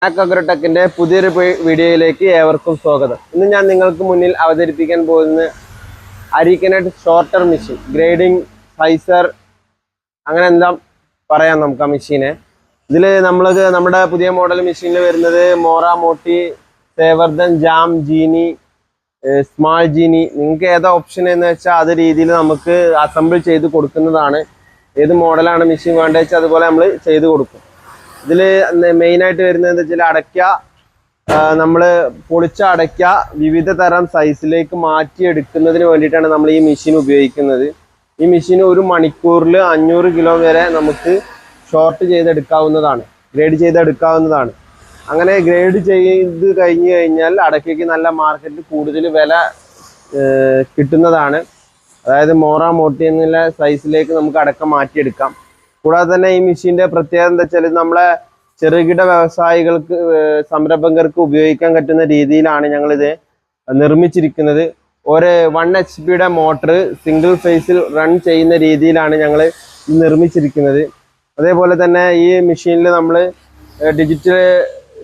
അഗ്രോടെക്കിന്റെ പുതിയൊരു വീഡിയോയിലേക്ക് ഏവർക്കും സ്വാഗതം. ഇന്ന് ഞാൻ നിങ്ങൾക്ക് മുന്നിൽ അവതരിപ്പിക്കാൻ പോകുന്ന അരിക്കനട്ട് ഷോർട്ടർ മെഷീൻ, ഗ്രേഡിംഗ്, സൈസർ, അങ്ങനെ എല്ലാം പറയാം നമുക്ക് ആ മെഷീനെ. ഇതിൽ നമ്മുടെ പുതിയ മോഡൽ മെഷീനിൽ വരുന്നത് മോറ, മോട്ടി, സേവർധൻ, ജാം, ജീനി, സ്മാൾ ജീനി. നിങ്ങൾക്ക് ഏതാ ഓപ്ഷൻ എന്ന് വെച്ചാൽ അത് രീതിയിൽ നമുക്ക് അസംബിൾ ചെയ്ത് കൊടുക്കുന്നതാണ്. ഏത് മോഡലാണ് മെഷീൻ വേണ്ടത് വെച്ചാൽ അതുപോലെ നമ്മൾ ചെയ്ത് കൊടുക്കും. ഇതിൽ മെയിനായിട്ട് വരുന്നത് എന്താ വെച്ചാൽ അടയ്ക്ക, നമ്മൾ പൊളിച്ച അടയ്ക്ക വിവിധ തരം സൈസിലേക്ക് മാറ്റിയെടുക്കുന്നതിന് വേണ്ടിയിട്ടാണ് നമ്മൾ ഈ മെഷീൻ ഉപയോഗിക്കുന്നത്. ഈ മെഷീൻ ഒരു മണിക്കൂറിൽ 500 കിലോ വരെ നമുക്ക് ഷോർട്ട് ചെയ്തെടുക്കാവുന്നതാണ്, ഗ്രേഡ് ചെയ്തെടുക്കാവുന്നതാണ്. അങ്ങനെ ഗ്രേഡ് ചെയ്ത് കഴിഞ്ഞു കഴിഞ്ഞാൽ അടയ്ക്കയ്ക്ക് നല്ല മാർക്കറ്റിൽ കൂടുതൽ വില കിട്ടുന്നതാണ്. അതായത് മോറ, മോട്ടി എന്നുള്ള സൈസിലേക്ക് നമുക്ക് അടക്ക മാറ്റിയെടുക്കാം. കൂടാതെ തന്നെ ഈ മെഷീന്റെ പ്രത്യേകത എന്താ വെച്ചാൽ നമ്മളെ ചെറുകിട വ്യവസായികൾക്ക്, സംരംഭകർക്ക് ഉപയോഗിക്കാൻ പറ്റുന്ന രീതിയിലാണ് ഞങ്ങളിത് നിർമ്മിച്ചിരിക്കുന്നത്. ഒരു 1 HP മോട്ടർ സിംഗിൾ ഫേസിൽ റൺ ചെയ്യുന്ന രീതിയിലാണ് ഞങ്ങൾ നിർമ്മിച്ചിരിക്കുന്നത്. അതേപോലെ തന്നെ ഈ മെഷീനിൽ നമ്മൾ ഡിജിറ്റൽ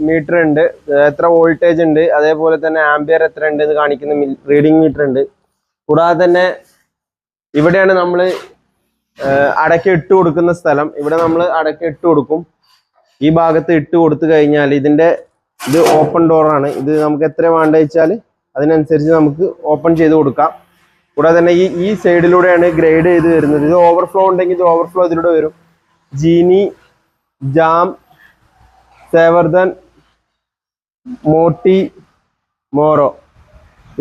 മീറ്റർ ഉണ്ട്, എത്ര വോൾട്ടേജ് ഉണ്ട്, അതേപോലെ തന്നെ ആംപിയർ എത്ര ഉണ്ട് എന്ന് കാണിക്കുന്ന റീഡിംഗ് മീറ്റർ ഉണ്ട്. കൂടാതെ തന്നെ ഇവിടെയാണ് നമ്മൾ അടയ്ക്ക ഇട്ട് കൊടുക്കുന്ന സ്ഥലം. ഇവിടെ നമ്മൾ അടയ്ക്ക ഇട്ട് കൊടുക്കും. ഈ ഭാഗത്ത് ഇട്ട് കൊടുത്തു കഴിഞ്ഞാൽ ഇത് ഓപ്പൺ ഡോറാണ്. ഇത് നമുക്ക് എത്ര വേണ്ട വെച്ചാൽ അതിനനുസരിച്ച് നമുക്ക് ഓപ്പൺ ചെയ്ത് കൊടുക്കാം. കൂടാതെ തന്നെ ഈ സൈഡിലൂടെയാണ് ഗ്രേഡ് ചെയ്ത് വരുന്നത്. ഇത് ഓവർഫ്ലോ ഉണ്ടെങ്കിൽ ഇത് ഓവർഫ്ലോ ഇതിലൂടെ വരും. ജീനി, ജാം, സേവർധൻ, മോട്ടി, മോറോ,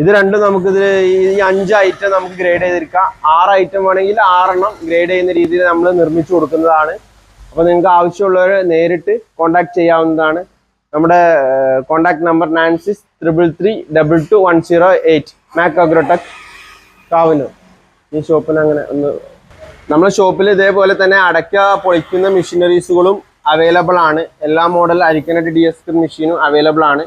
ഇത് രണ്ടും നമുക്കിതിൽ ഈ 5 ഐറ്റം നമുക്ക് ഗ്രേഡ് ചെയ്തിരിക്കാം. 6 ഐറ്റം വേണമെങ്കിൽ 6 എണ്ണം ഗ്രേഡ് ചെയ്യുന്ന രീതിയിൽ നമ്മൾ നിർമ്മിച്ചു കൊടുക്കുന്നതാണ്. അപ്പോൾ നിങ്ങൾക്ക് ആവശ്യമുള്ളവർ നേരിട്ട് കോൺടാക്ട് ചെയ്യാവുന്നതാണ്. നമ്മുടെ contact number 9633322108, Mac Agrotech, Kavanur. ഈ ഷോപ്പിന് അങ്ങനെ നമ്മുടെ ഷോപ്പിൽ ഇതേപോലെ തന്നെ അടയ്ക്ക പൊളിക്കുന്ന മെഷീനറീസുകളും അവൈലബിൾ ആണ്. എല്ലാ മോഡൽ അരിക്കനട്ട് DSK മെഷീനും അവൈലബിൾ ആണ്.